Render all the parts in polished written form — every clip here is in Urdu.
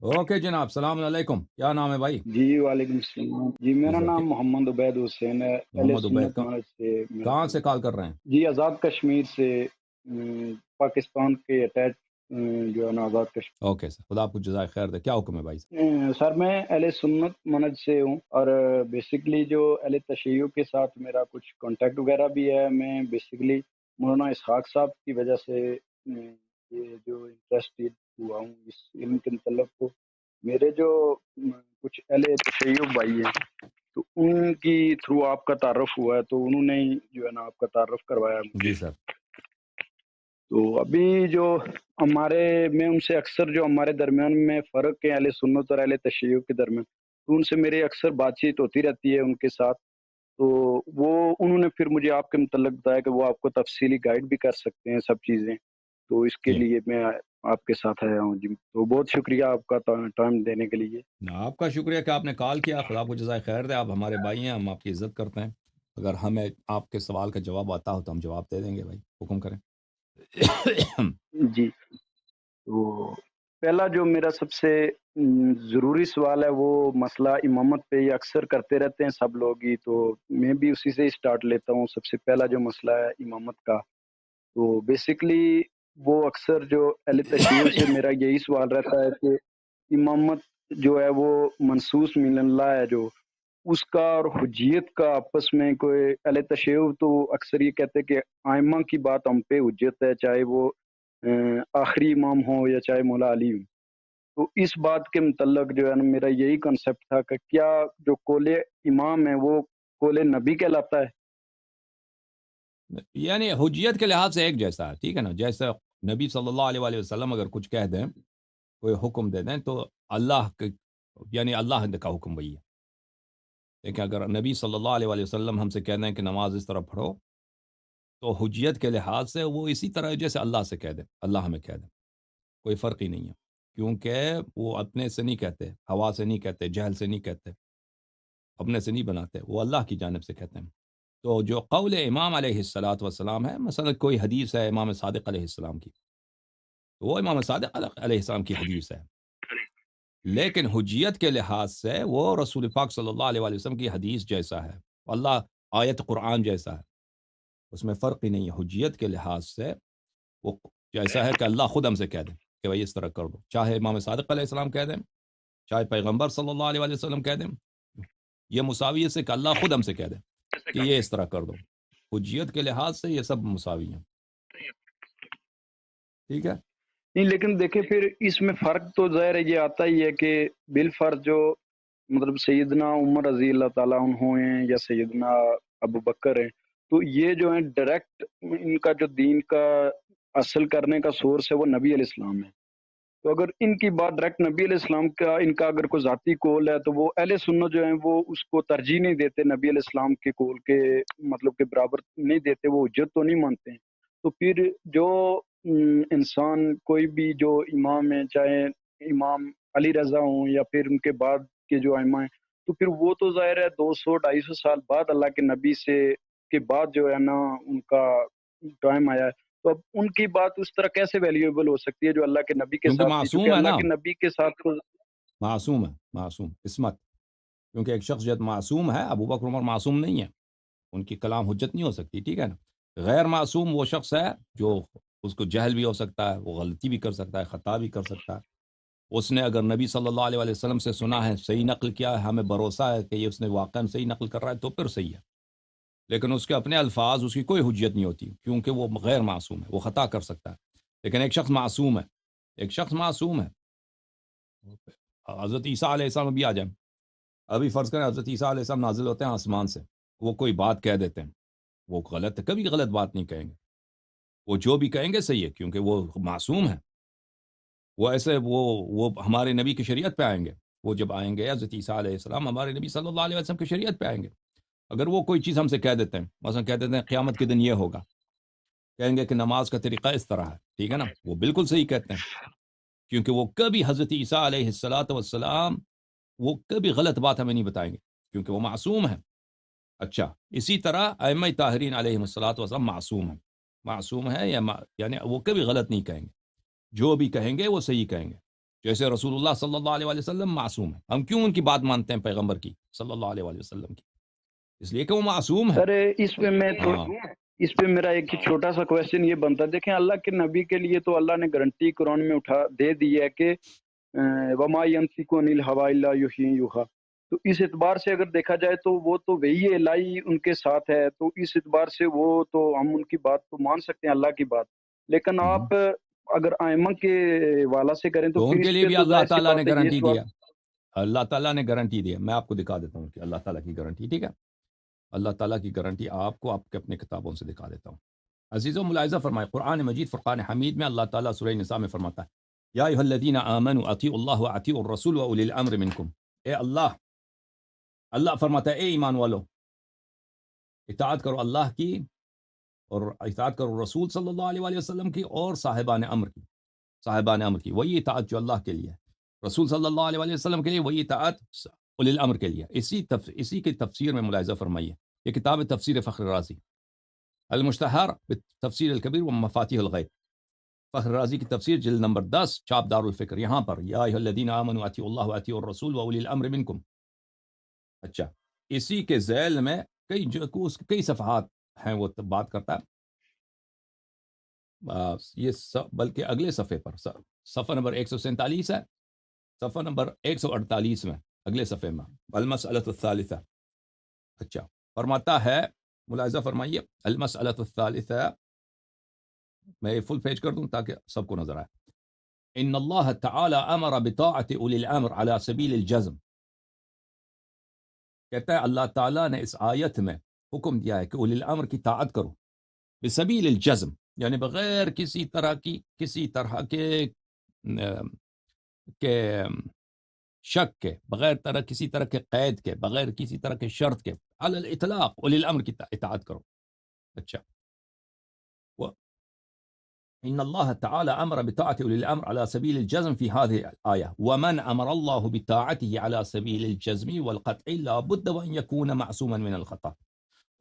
اوکے جناب، سلام علیکم، کیا نام ہے بھائی؟ جی وعلیکم السلام جی، میرا جزاک نام محمد عبید حسین ہے، اہل محمد عبید سنت مرض سے میرا کہاں سے تعلق کال کر رہے ہیں؟ ہے جی، آزاد کشمیر سے پاکستان کے اٹیچ جو ہے نا آزاد کشمیر۔ اوکے سر، خدا آپ کو جزائے خیر دے، کیا حکم ہے بھائی صاحب؟ سر میں اہل سنت منج سے ہوں، اور بیسکلی جو اہل تشیع کے ساتھ میرا کچھ کانٹیکٹ وغیرہ بھی ہے۔ میں بیسکلی مولانا اسحاق صاحب کی وجہ سے یہ جو انٹرسٹ ہوا ہوں اس علم کے متعلق، تو میرے جو کچھ اہل تشیع بھائی ہیں تو ان کی تھرو آپ کا تعارف ہوا ہے، تو انہوں نے ہی جو ہے نا آپ کا تعارف کروایا مجھے۔ جی سر۔ تو ابھی جو میں ان سے اکثر جو ہمارے درمیان میں فرق ہے اہل سنت اور اہل تشیع کے درمیان، تو ان سے میری اکثر بات چیت ہوتی رہتی ہے ان کے ساتھ۔ تو انہوں نے پھر مجھے آپ کے متعلق بتایا کہ وہ آپ کو تفصیلی گائیڈ بھی کر سکتے ہیں سب چیزیں، تو اس کے جی، لیے میں آپ کے ساتھ آیا ہوں جی۔ تو بہت شکریہ آپ کا ٹائم دینے کے لیے۔ آپ کا شکریہ کہ آپ نے کال کیا، خدا آپ کو جزائے خیر دے، آپ ہمارے بھائی ہیں، ہم آپ کی عزت کرتے ہیں۔ اگر ہمیں آپ کے سوال کا جواب آتا ہو تو ہم جواب دے دیں گے بھائی، حکم کریں۔ جی، تو پہلا جو میرا سب سے ضروری سوال ہے وہ مسئلہ امامت پہ، یہ اکثر کرتے رہتے ہیں سب لوگ ہی، تو میں بھی اسی سے اسٹارٹ لیتا ہوں۔ سب سے پہلا جو مسئلہ ہے امامت کا، تو بیسکلی وہ اکثر جو اہل تشیع سے میرا یہی سوال رہتا ہے کہ امامت جو ہے وہ منصوص من اللہ ہے، جو اس کا اور حجیت کا آپس میں کوئی اہل تشیع تو اکثر یہ کہتے ہیں کہ ائمہ کی بات ہم پہ حجت ہے، چاہے وہ آخری امام ہو یا چاہے مولا علی ہو۔ تو اس بات کے متعلق جو ہے نا میرا یہی کنسپٹ تھا کہ کیا جو قول امام ہے وہ قول نبی کہلاتا ہے؟ یعنی حجیت کے لحاظ سے ایک جیسا ہے، ٹھیک ہے نا؟ جیسا نبی صلی اللہ علیہ وآلہ وسلم اگر کچھ کہہ دیں، کوئی حکم دے دیں، تو اللہ کے یعنی اللہ کا حکم وہی ہے۔ لیکن اگر نبی صلی اللہ علیہ وآلہ وسلم ہم سے کہہ دیں کہ نماز اس طرح پڑھو، تو حجیت کے لحاظ سے وہ اسی طرح جیسے اللہ سے کہہ دیں، اللہ ہمیں کہہ دیں، کوئی فرق ہی نہیں ہے، کیونکہ وہ اپنے سے نہیں کہتے، ہوا سے نہیں کہتے، جہل سے نہیں کہتے، اپنے سے نہیں بناتے، وہ اللہ کی جانب سے کہتے ہیں۔ تو جو قول امام علیہ الصلاۃ والسلام ہے، مثلا کوئی حدیث ہے امام صادق علیہ السلام کی، تو وہ امام صادق علیہ السلام کی حدیث ہے، لیکن حجیت کے لحاظ سے وہ رسول پاک صلی اللہ علیہ وآلہ وسلم کی حدیث جیسا ہے، اللہ آیت قرآن جیسا ہے، اس میں فرق ہی نہیں ہے۔ حجیت کے لحاظ سے وہ جیسا ہے کہ اللہ خود ہم سے کہہ دیں کہ بھائی اس طرح کر دو، چاہے امام صادق علیہ السلام کہہ دیں، چاہے پیغمبر صلی اللہ علیہ وآلہ وسلم کہہ دیں، یہ مساوی ہے سے کہ اللہ خود ہم سے کہہ دیں کہ یہ اس طرح کر دو۔ حجیت کے لحاظ سے یہ سب مساوی ہیں، ٹھیک ہے؟ نہیں، لیکن دیکھیں پھر اس میں فرق تو ظاہر ہے یہ آتا ہی ہے کہ بالفرض جو مطلب سیدنا عمر رضی اللہ تعالیٰ عنہ ہیں یا سیدنا ابو بکر ہیں، تو یہ جو ہیں ڈائریکٹ ان کا جو دین کا اصل کرنے کا سورس ہے وہ نبی علیہ السلام ہے۔ تو اگر ان کی بات ڈائریکٹ نبی علیہ السلام کا ان کا اگر کوئی ذاتی قول ہے تو وہ اہل سنت جو ہیں وہ اس کو ترجیح نہیں دیتے نبی علیہ السلام کے قول کے مطلب کے برابر نہیں دیتے، وہ حجت تو نہیں مانتے ہیں۔ تو پھر جو انسان کوئی بھی جو امام ہے، چاہے امام علی رضا ہوں یا پھر ان کے بعد کے جو ائمہ ہیں، تو پھر وہ تو ظاہر ہے 200 250 سال بعد اللہ کے نبی سے کے بعد جو ہے نا ان کا ٹائم آیا ہے۔ تو اب ان کی بات اس طرح کیسے ویلیویبل ہو سکتی ہے جو اللہ کے نبی کے کیونکہ ساتھ تھی، چونکہ معصوم ہے اللہ نا، کے نبی کے ساتھ تو معصوم ہے، معصوم عصمت، کیونکہ ایک شخص جب معصوم ہے، ابو بکر عمر معصوم نہیں ہے، ان کی کلام حجت نہیں ہو سکتی، ٹھیک ہے نا؟ غیر معصوم وہ شخص ہے جو اس کو جہل بھی ہو سکتا ہے، وہ غلطی بھی کر سکتا ہے، خطا بھی کر سکتا ہے۔ اس نے اگر نبی صلی اللہ علیہ وسلم سے سنا ہے، صحیح نقل کیا ہے، ہمیں بھروسہ ہے کہ یہ اس نے واقعا صحیح نقل کر رہا ہے، تو پھر صحیح ہے، لیکن اس کے اپنے الفاظ اس کی کوئی حجت نہیں ہوتی، کیونکہ وہ غیر معصوم ہے، وہ خطا کر سکتا ہے۔ لیکن ایک شخص معصوم ہے، ایک شخص معصوم ہے۔ حضرت عیسیٰ علیہ السلام ابھی آ جائیں، ابھی فرض کریں حضرت عیسیٰ علیہ السلام نازل ہوتے ہیں آسمان سے، وہ کوئی بات کہہ دیتے ہیں، وہ غلط ہے، کبھی غلط بات نہیں کہیں گے، وہ جو بھی کہیں گے صحیح ہے، کیونکہ وہ معصوم ہے۔ وہ ایسے وہ ہمارے نبی کی شریعت پہ آئیں گے، وہ جب آئیں گے حضرت عیسیٰ علیہ السلام ہمارے نبی صلی اللہ علیہ وسلم کی شریعت پہ آئیں گے، اگر وہ کوئی چیز ہم سے کہہ دیتے ہیں، مثلا کہہ دیتے ہیں قیامت کے دن یہ ہوگا، کہیں گے کہ نماز کا طریقہ اس طرح ہے، ٹھیک ہے نا؟ وہ بالکل صحیح کہتے ہیں، کیونکہ وہ کبھی حضرت عیسیٰ علیہ السلام وہ کبھی غلط بات ہمیں نہیں بتائیں گے، کیونکہ وہ معصوم ہے۔ اچھا، اسی طرح ائمہ طاہرین علیہ السلام معصوم ہیں، معصوم ہے یعنی وہ کبھی غلط نہیں کہیں گے، جو بھی کہیں گے وہ صحیح کہیں گے۔ جیسے رسول اللہ صلی اللہ علیہ وآلہ وسلم معصوم ہے، ہم کیوں ان کی بات مانتے ہیں پیغمبر کی صلی اللہ علیہ وآلہ وسلم کی؟ اس لیے کہ وہ معصوم ہے۔ سر اس پہ میں تو اس پہ میرا ایک چھوٹا سا کویشچن یہ بنتا ہے، دیکھیں اللہ کے نبی کے لیے تو اللہ نے گارنٹی قرآن میں اٹھا دے دی ہے کہ وما ينطق عن الهوى الا وحی یوحی، تو اس اعتبار سے اگر دیکھا جائے تو وہ تو وہی الہی ان کے ساتھ ہے، تو اس اعتبار سے وہ تو ہم ان کی بات تو مان سکتے ہیں اللہ کی بات، لیکن آپ اگر ائمہ کے والا سے کریں تو تو ان پھر کے اس لیے پہ بھی تو اللہ ظاہر سی تعالیٰ نے بات ہے یہ گارنٹی سوال۔ دیا، اللہ تعالیٰ نے گارنٹی دی ہے۔ میں آپ کو دکھا دیتا ہوں کہ اللہ تعالیٰ کی گارنٹی، ٹھیک ہے، اللہ تعالیٰ کی گارنٹی آپ کو آپ کے اپنے کتابوں سے دکھا دیتا ہوں۔ عزیزوں ملاحظہ فرمائے، قرآن مجید فرقان حمید میں اللہ تعالیٰ سورہ نساء میں فرماتا ہے یا ایھا الذین آمنوا اطیعوا اللہ واطیعوا الرسول واولی الامر منکم۔ اے اللہ فرماتا ہے اے ایمان والو، اطاعت کرو اللہ کی اور اطاعت کرو رسول صلی اللہ علیہ وآلہ وسلم کی اور صاحبان امر کی، وہی اطاعت جو اللہ کے لیے ہے، رسول صلی اللہ علیہ وآلہ وسلم کے لیے وہی اطاعت اولی الامر کے لیے۔ اسی کی تفسیر میں ملاحظہ فرمائیے، یہ کتاب تفسیر فخر رازی المشتہر بالتفسیر الکبیر و مفاتیح الغیب، فخر رازی کی تفسیر جلد نمبر 10 چاپ دار الفکر، یہاں پر یا ایھا الذین آمنوا اطیعوا اللہ واطیعوا الرسول واولی الامر منکم۔ اچھا، اسی کے ذیل میں کئی صفحات ہیں، وہ بات کرتا ہے یہ بلکہ اگلے صفحے پر صفحہ نمبر 147 ہے، صفحہ نمبر 148 میں اگلے صفحے میں المسألۃ الثالثہ۔ اچھا، فرماتا ہے، ملاحظہ فرمائیے، المسألۃ الثالثہ، میں فل پیج کر دوں تاکہ سب کو نظر آئے۔ ان اللہ تعالی امر بطاعت اولی الامر علی سبیل الجزم، کہتا ہے اللہ تعالیٰ نے اس آیت میں حکم دیا ہے کہ اولی الامر کی طاعت کرو بسبیل الجزم، یعنی بغیر کسی طرح کے شک کے، بغیر کسی طرح کے قید کے، بغیر کسی طرح کے شرط کے، علی الاطلاق اولی الامر کی اطاعت کرو۔ اچھا، ان اللہ تعالی امر بطاعت اولی الامر علی سبیل الجزم فی هذه الآیہ، ومن امر اللہ بطاعته علی سبیل الجزم والقطع لا بد وان يكون معصوما من الخطأ،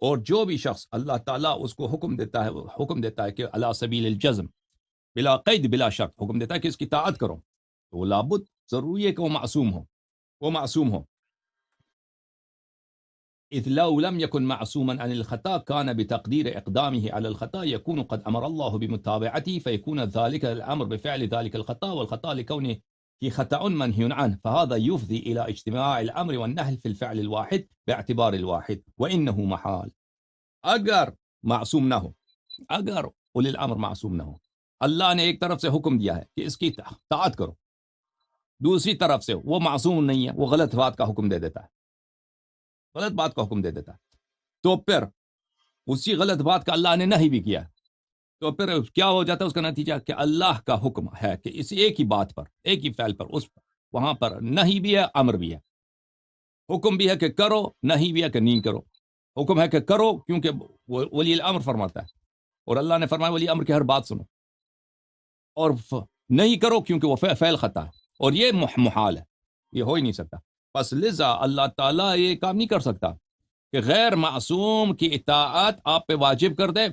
اور جو بھی شخص اللہ تعالیٰ اس کو حکم دیتا ہے کہ علی سبیل الجزم، بلا قید بلا شرط حکم دیتا ہے کہ اس کی طاعت کرو، تو لابد ضروری ہے کہ وہ معصوم ہو، اذ لو لم يكن معصوما عن الخطأ كان بتقدير اقدامه على الخطأ يكون قد امر الله بمتابعته، فيكون ذلك الامر بفعل ذلك الخطأ، والخطأ لكونه خطأ منهي عنه، فهذا يفضي الى اجتماع الامر والنهي في الفعل الواحد باعتبار الواحد، وانه محال۔ اگر معصوم نہ ہو، اگر اولی الامر معصوم نہ ہو، اللہ نے ایک طرف سے حکم دیا ہے کہ اس کی طاعت کرو، دوسری طرف سے وہ معصوم نہیں ہے، وہ غلط بات کا حکم دے دیتا ہے، تو پھر اسی غلط بات کا اللہ نے نہیں بھی کیا، تو پھر کیا ہو جاتا ہے اس کا نتیجہ کہ اللہ کا حکم ہے کہ اس ایک ہی بات پر، ایک ہی فعل پر، وہاں پر نہیں بھی ہے، امر بھی ہے، حکم بھی ہے کہ کرو، نہیں بھی ہے کہ نہیں کرو۔ حکم ہے کہ کرو کیونکہ ولی الامر فرماتا ہے، اور اللہ نے فرمایا ولی امر کی ہر بات سنو، اور نہیں کرو کیونکہ وہ فعل خطا ہے، اور یہ محال ہے، یہ ہو ہی نہیں سکتا۔ پس لذا اللہ تعالیٰ یہ کام نہیں کر سکتا کہ غیر معصوم کی اطاعت آپ پہ واجب کر دے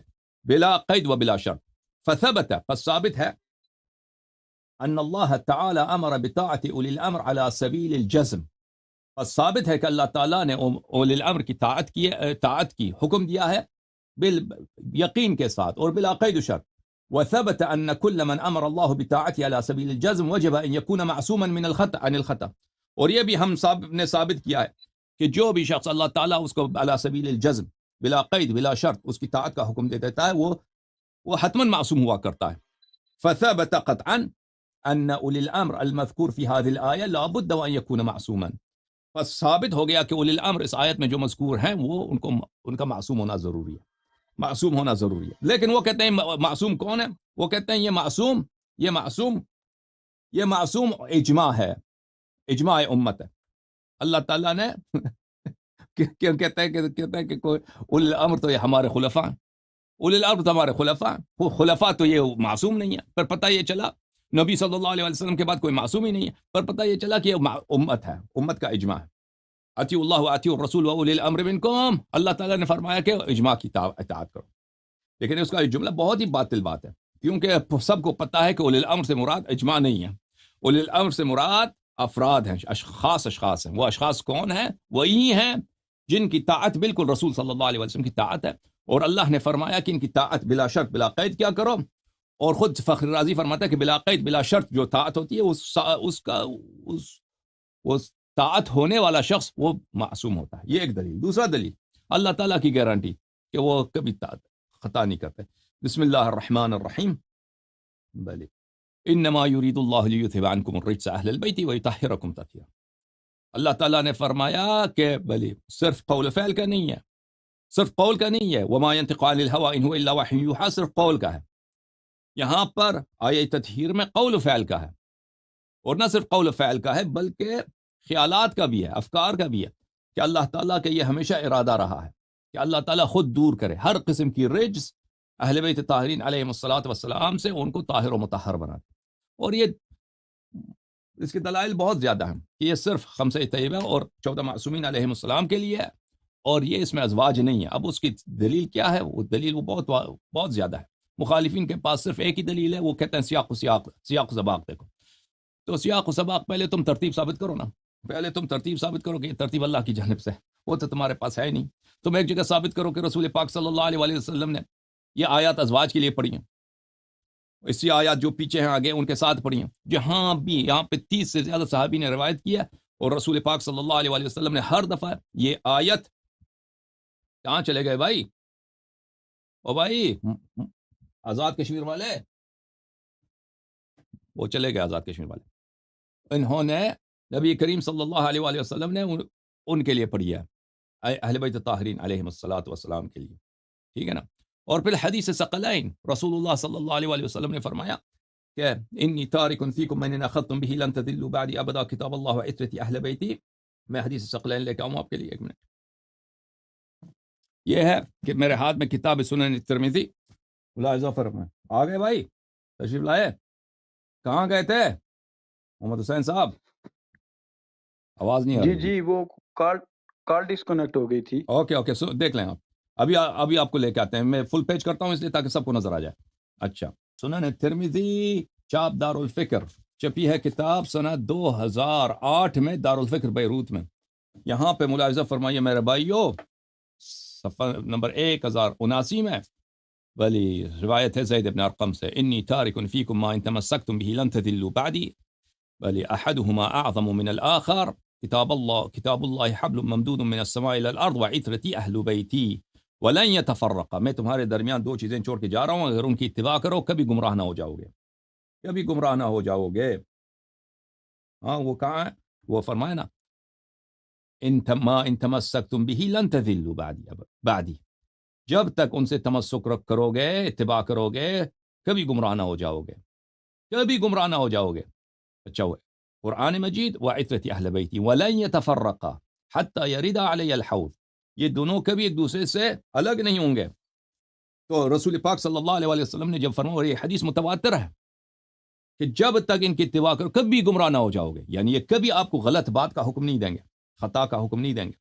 بلا قید و بلا شرط۔ فثبت، پس ثابت ہے، ان اللہ تعالی امر بطاعت اولی الامر علی سبیل الجزم، پس ثابت ہے کہ اللہ تعالیٰ نے اولی الامر کی طاعت کی حکم دیا ہے یقین کے ساتھ اور بلا قید و شرط۔ وثبت ان كل من امر الله بطاعته على سبيل الجزم وجب ان يكون معصوما من الخطأ عن الخطأ، اور یہ بھی ہم نے ثابت کیا ہے کہ جو بھی شخص اللہ تعالیٰ اس کو علی سبیل الجزم بلا قید بلا شرط اس کی طاعت کا حکم دے دیتا ہے، وہ حتما معصوم ہوا کرتا ہے۔ فثبت قطعا ان اولی الامر المذکور فی هذه الآیہ لا بد وان يكون معصوما، پس ثابت ہو گیا کہ اولی الامر اس آیت میں جو مذکور ہیں وہ ان کا معصوم ہونا ضروری ہے، لیکن وہ کہتے ہیں معصوم کون ہے؟ وہ کہتے ہیں یہ معصوم اجماع ہے، اجماع امت ہے۔ اللہ تعالیٰ نے کہتا ہے کہ کوئی اولی الامر تو یہ ہمارے خلفاء ہیں، اولی الامر تو ہمارے خلفاء تو یہ معصوم نہیں ہے، پر پتہ یہ چلا نبی صلی اللہ علیہ وسلم کے بعد کوئی معصوم ہی نہیں ہے، پر پتہ یہ چلا کہ یہ امت ہے، امت کا اجماع ہے۔ اطیعوا اللہ واطیعوا الرسول واولی الامر منکم، اللہ تعالیٰ نے فرمایا کہ اجماع کی اطاعت کرو، لیکن اس کا جملہ بہت ہی باطل بات ہے، کیونکہ سب کو پتہ ہے کہ اولی الامر سے مراد اجماع نہیں ہے، اولی الامر سے مراد افراد ہیں، اشخاص ہیں. وہ اشخاص کون ہیں؟ وہی ہیں جن کی طاعت بالکل رسول صلی اللہ علیہ وسلم کی طاعت ہے، اور اللہ نے فرمایا کہ ان کی طاعت بلا شرط بلا قید کیا کرو. اور خود فخر رازی فرماتا ہے کہ بلا قید بلا شرط جو طاعت ہوتی ہے اس طاعت ہونے والا شخص وہ معصوم ہوتا ہے. یہ ایک دلیل. دوسرا دلیل اللہ تعالیٰ کی گارنٹی کہ وہ کبھی خطا نہیں کرتے. بسم اللہ الرحمن الرحیم. بلی انما یرید اللہ لیذھب عنکم الرجس اہل البیت ویطہرکم تطہیرا. اللہ تعالیٰ نے فرمایا کہ بلی صرف قول فعل کا نہیں ہے، صرف قول کا نہیں ہے. وما ينطق عن الهوى ان هو الا وحی یوحى صرف قول کا ہے. یہاں پر آیہ تطہیر میں قول و فعل کا ہے، اور نہ صرف قول و فعل کا ہے بلکہ خیالات کا بھی ہے، افکار کا بھی ہے، کہ اللہ تعالیٰ کا یہ ہمیشہ ارادہ رہا ہے کہ اللہ تعالیٰ خود دور کرے ہر قسم کی رجس اہل بیت طاہرین علیہم الصلاۃ والسلام سے، ان کو طاہر و مطہر بنا دے. اور یہ اس کے دلائل بہت زیادہ ہیں کہ یہ صرف خمسہ طیبہ اور 14 معصومین علیہم السلام کے لیے ہے، اور یہ اس میں ازواج نہیں ہے. اب اس کی دلیل کیا ہے؟ وہ دلیل وہ بہت زیادہ ہے. مخالفین کے پاس صرف ایک ہی دلیل ہے، وہ کہتے ہیں سیاق و سباق. دیکھو تو سیاق و سباق پہلے تم ترتیب ثابت کرو نا، پہلے تم ترتیب ثابت کرو کہ یہ ترتیب اللہ کی جانب سے ہے، وہ تو تمہارے پاس ہے نہیں. تم ایک جگہ ثابت کرو کہ رسول پاک صلی اللہ علیہ وآلہ وسلم نے یہ آیات ازواج کے لیے پڑھی ہیں، اسی آیات جو پیچھے ہیں آگے ان کے ساتھ پڑھی ہیں. جہاں بھی یہاں پہ 30 سے زیادہ صحابی نے روایت کیا، اور رسول پاک صلی اللہ علیہ وآلہ وسلم نے ہر دفعہ یہ آیت. کہاں چلے گئے بھائی؟ او بھائی آزاد کشمیر والے، وہ چلے گئے آزاد کشمیر والے. انہوں نے نبی کریم صلی اللہ علیہ وآلہ وسلم نے ان کے لیے پڑھی ہے، اہل بیت طاہرین علیہم الصلاۃ والسلام کے لیے. ٹھیک ہے نا. اور پھر حدیث ثقلین رسول اللہ صلی اللہ علیہ وآلہ وسلم نے فرمایا کہ انی تارک فیکم من ان اخذتم به لن تضلوا بعدی ابدا کتاب اللہ وعترتی اہل بیتی. میں حدیث ثقلین لے کے آؤں آپ کے لیے. ایک منٹ. یہ ہے کہ میرے ہاتھ میں کتاب سنن ترمذی. ملاحظہ فرمائیں. آ گئے بھائی؟ تشریف لائے؟ کہاں گئے تھے محمد حسین صاحب؟ آواز نہیں آ رہی. جی وہ کال ڈسکنیکٹ ہو گئی تھی. اوکے دیکھ لیں آپ. ابھی آپ کو لے کے آتے ہیں. میں فل پیج کرتا ہوں اس لیے تاکہ سب کو نظر آ جائے. اچھا، سنن ترمذی چاپ دار الفکر، چھپی ہے کتاب سنہ 2008 میں دار الفکر بیروت میں. یہاں پہ ملاحظہ فرمائیے میرے بھائیو، صفحہ نمبر 1079 میں ولی روایت ہے زید بن ارقم سے، انی تارک فیکم ما ان تمسکتم به لن تضلوا بعدی ولی احدهما اعظم من الاخر کتاب اللہ حبل ممدود من السماء الى الارض وعترتی اہل بیتی ولن يتفرقا. میں تمہارے درمیان دو چیزیں چھوڑ کے جا رہا ہوں، اگر ان کی اتباع کرو کبھی گمراہ نہ ہو جاؤ گے، کبھی گمراہ نہ ہو جاؤ گے. ہاں وہ کہاں ہے؟ وہ فرمائے نا ان تمسکتم به لن تضلوا بعدی. جب تک ان سے تمسک کرو گے، اتباع کرو گے، کبھی گمراہ نہ ہو جاؤ گے، کبھی گمراہ نہ ہو جاؤ گے. اچھا وہ قرآن مجید وعترتی اہل بیتی ولن يتفرقا حتی یرد علی الحوض، یہ دونوں کبھی ایک دوسرے سے الگ نہیں ہوں گے. تو رسول پاک صلی اللہ علیہ وسلم نے جب فرمایا، اور یہ حدیث متواتر ہے کہ جب تک ان کی اتباع کرو کبھی گمراہ نہ ہو جاؤ گے، یعنی یہ کبھی آپ کو غلط بات کا حکم نہیں دیں گے، خطا کا حکم نہیں دیں گے،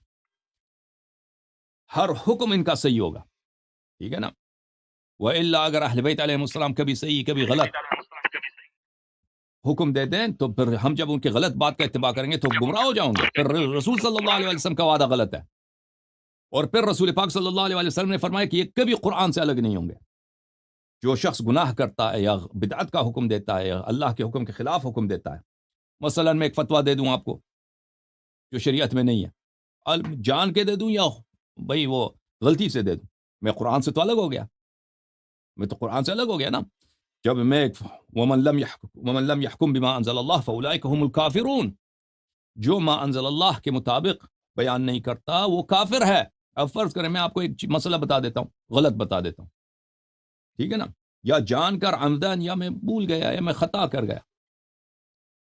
ہر حکم ان کا صحیح ہوگا. ٹھیک ہے نا. وَإِلَّا اگر اہل بیت علیہ السلام کبھی صحیح کبھی غلط حکم دے دیں تو پھر ہم جب ان کی غلط بات کا اتباع کریں گے تو گمراہ ہو جاؤں گے. پھر رسول صلی اللہ علیہ وسلم کا وعدہ غلط ہے. اور پھر رسول پاک صلی اللہ علیہ وسلم نے فرمایا کہ یہ کبھی قرآن سے الگ نہیں ہوں گے. جو شخص گناہ کرتا ہے یا بدعت کا حکم دیتا ہے یا اللہ کے حکم کے خلاف حکم دیتا ہے، مثلا میں ایک فتویٰ دے دوں آپ کو جو شریعت میں نہیں ہے، جان کے دے دوں یا بھئی وہ غلطی سے دے دوں، میں قرآن سے تو الگ ہو گیا، میں تو قرآن سے الگ ہو گیا نا. جب میں ومن لم يحكم بما انزل اللہ فاولئک هم الکافرون، جو ما انزل اللہ کے مطابق بیان نہیں کرتا وہ کافر ہے. اب فرض کریں میں آپ کو ایک مسئلہ بتا دیتا ہوں، غلط بتا دیتا ہوں، ٹھیک ہے نا، یا جان کر عمدن یا میں بھول گیا یا میں خطا کر گیا،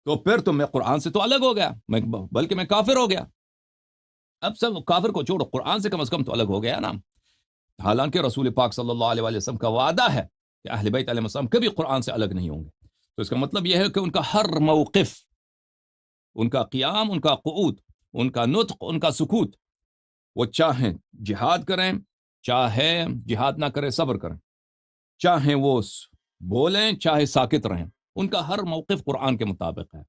تو پھر تو میں قرآن سے تو الگ ہو گیا، بلکہ میں کافر ہو گیا. اب سب کافر کو چھوڑو، قرآن سے کم از کم تو الگ ہو گیا نا. حالانکہ رسول پاک صلی اللہ علیہ وسلم کا وعدہ ہے کہ اہل بیت علیہ السلام کبھی قرآن سے الگ نہیں ہوں گے. تو اس کا مطلب یہ ہے کہ ان کا ہر موقف، ان کا قیام، ان کا قعود، ان کا نطق، ان کا سکوت، وہ چاہیں جہاد کریں، چاہے جہاد نہ کریں صبر کریں، چاہیں وہ بولیں چاہے ساکت رہیں، ان کا ہر موقف قرآن کے مطابق ہے،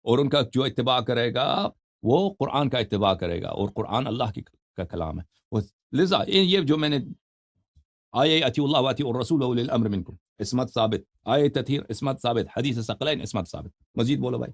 اور ان کا جو اتباع کرے گا وہ قرآن کا اتباع کرے گا، اور قرآن اللہ کا کلام ہے۔ لذا یہ جو میں نے آئے اطیعوا اللہ واطیعوا الرسول واولی الامر منکم، عصمت ثابت، آئے تطہیر عصمت ثابت، حدیث ثقلین عصمت ثابت۔ مزید بولو بھائی۔